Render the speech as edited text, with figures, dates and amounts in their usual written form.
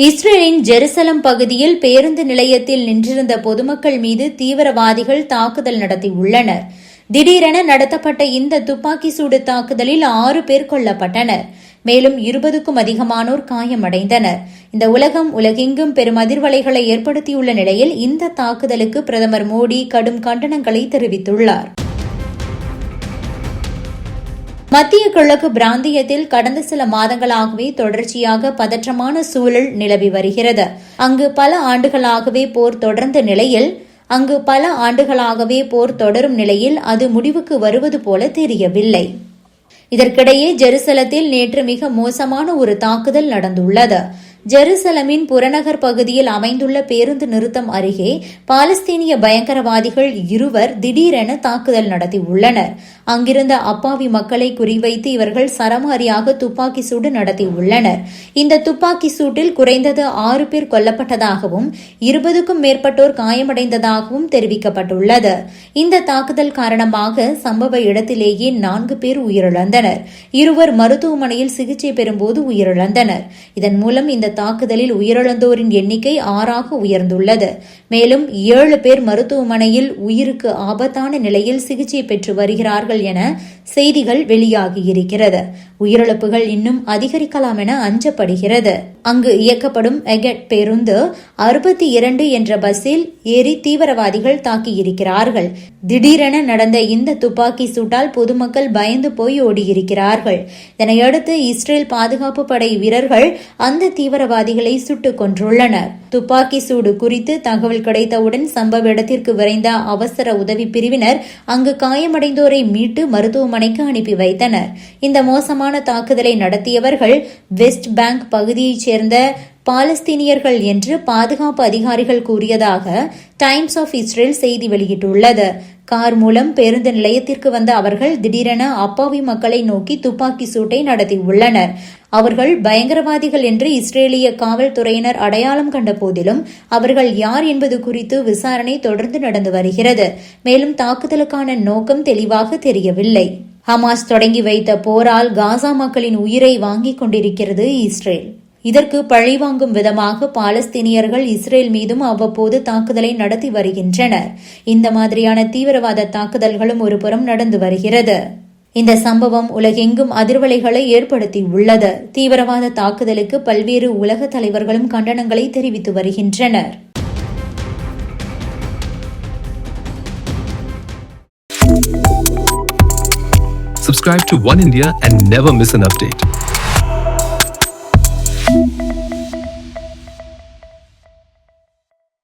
இஸ்ரேலின் ஜெருசலம் பகுதியில் பேருந்து நிலையத்தில் நின்றிருந்த பொதுமக்கள் மீது தீவிரவாதிகள் தாக்குதல் நடத்தியுள்ளனர். திடீரென நடத்தப்பட்ட இந்த துப்பாக்கி சூடு தாக்குதலில் 6 பேர் கொல்லப்பட்டனர். மேலும் 20க்கும் அதிகமானோர் காயமடைந்தனர். இந்த உலகெங்கும் பெரும் அதிர்வலைகளை ஏற்படுத்தியுள்ள நிலையில் இந்த தாக்குதலுக்கு பிரதமர் மோடி கடும் கண்டனங்களை தெரிவித்துள்ளார். மத்திய கிழக்கு பிராந்தியத்தில் கடந்த சில மாதங்களாகவே தொடர்ச்சியாக பதற்றமான சூழல் நிலவி வருகிறது. அங்கு பல ஆண்டுகளாகவே போர் தொடரும் நிலையில் அது முடிவுக்கு வருவது போல தெரியவில்லை. இதற்கிடையே ஜெருசலத்தில் நேற்று மிக மோசமான ஒரு தாக்குதல் நடந்துள்ளது. ஜெருசலமின் புறநகர் பகுதியில் அமைந்துள்ள பேருந்து நிறுத்தம் அருகே பாலஸ்தீனிய பயங்கரவாதிகள் 2 திடீரென தாக்குதல் நடத்தியுள்ளனர். அங்கிருந்த அப்பாவி மக்களை குறிவைத்து இவர்கள் சரமாரியாக துப்பாக்கி சூடு நடத்தியுள்ளனர். இந்த துப்பாக்கி சூட்டில் குறைந்தது 6 பேர் கொல்லப்பட்டதாகவும் 20க்கும் மேற்பட்டோர் காயமடைந்ததாகவும் தெரிவிக்கப்பட்டுள்ளது. இந்த தாக்குதல் காரணமாக சம்பவ இடத்திலேயே 4 பேர் உயிரிழந்தனர். 2 மருத்துவமனையில் சிகிச்சை பெறும்போது உயிரிழந்தனர். இதன் மூலம் இந்த தாக்குதலில் உயிரிழந்தோரின் எண்ணிக்கை 6ஆக உயர்ந்துள்ளது. மேலும் 7 பேர் மருத்துவமனையில் உயிருக்கு ஆபத்தான நிலையில் சிகிச்சை பெற்று வருகிறார்கள் என செய்திகள் வெளியாகியிருக்கிறது. உயிரிழப்புகள் இன்னும் அதிகரிக்கலாம் என அஞ்சப்படுகிறது. அங்கு இயக்கப்படும் எகட் பேருந்து 62 என்ற பஸ்ஸில் ஏறி தீவிரவாதிகள் தாக்கியிருக்கிறார்கள். திடீரென நடந்த இந்த துப்பாக்கி சூட்டால் பொதுமக்கள் பயந்து போய் ஓடியிருக்கிறார்கள். இதனையடுத்து இஸ்ரேல் பாதுகாப்பு படை வீரர்கள் அந்த தீவிரவாதிகளை சுட்டுக் கொன்றுள்ளனர். துப்பாக்கி சூடு குறித்து தகவல் கிடைத்தவுடன் சம்பவ இடத்திற்கு விரைந்த அவசர உதவி பிரிவினர் அங்கு காயமடைந்தோரை மீட்டு மருத்துவமனைக்கு அனுப்பி வைத்தனர். இந்த மோசமான தாக்குதலை நடத்தியவர்கள் வெஸ்ட் பேங்க் பகுதியைச் சேர்ந்த பாலஸ்தீனியர்கள் என்று பாதுகாப்பு அதிகாரிகள் கூறியதாக டைம்ஸ் ஆஃப் இஸ்ரேல் செய்தி வெளியிட்டுள்ளது. கார் மூலம் பேருந்து நிலையத்திற்கு வந்த அவர்கள் திடீரென அப்பாவி மக்களை நோக்கி துப்பாக்கி சூட்டை நடத்தியுள்ளனர். அவர்கள் பயங்கரவாதிகள் என்று இஸ்ரேலிய காவல்துறையினர் அடையாளம் கண்ட போதிலும் அவர்கள் யார் என்பது குறித்து விசாரணை தொடர்ந்து நடந்து வருகிறது. மேலும் தாக்குதலுக்கான நோக்கம் தெளிவாக தெரியவில்லை. ஹமாஸ் தொடங்கி வைத்த போரால் காசா மக்களின் உயிரை வாங்கிக் கொண்டிருக்கிறது இஸ்ரேல். இதற்கு பழிவாங்கும் விதமாக பாலஸ்தீனியர்கள் இஸ்ரேல் மீதும் அவ்வப்போது தாக்குதலை நடத்தி வருகின்றனர். இந்த மாதிரியான தீவிரவாத தாக்குதல்களும் ஒருபுறம் நடந்து வருகிறது. இந்த சம்பவம் உலகெங்கும் அதிர்வலைகளை ஏற்படுத்தியுள்ளது. தீவிரவாத தாக்குதலுக்கு பல்வேறு உலக தலைவர்களும் கண்டனங்களை தெரிவித்து வருகின்றனர். Subscribe to One India and never miss an update.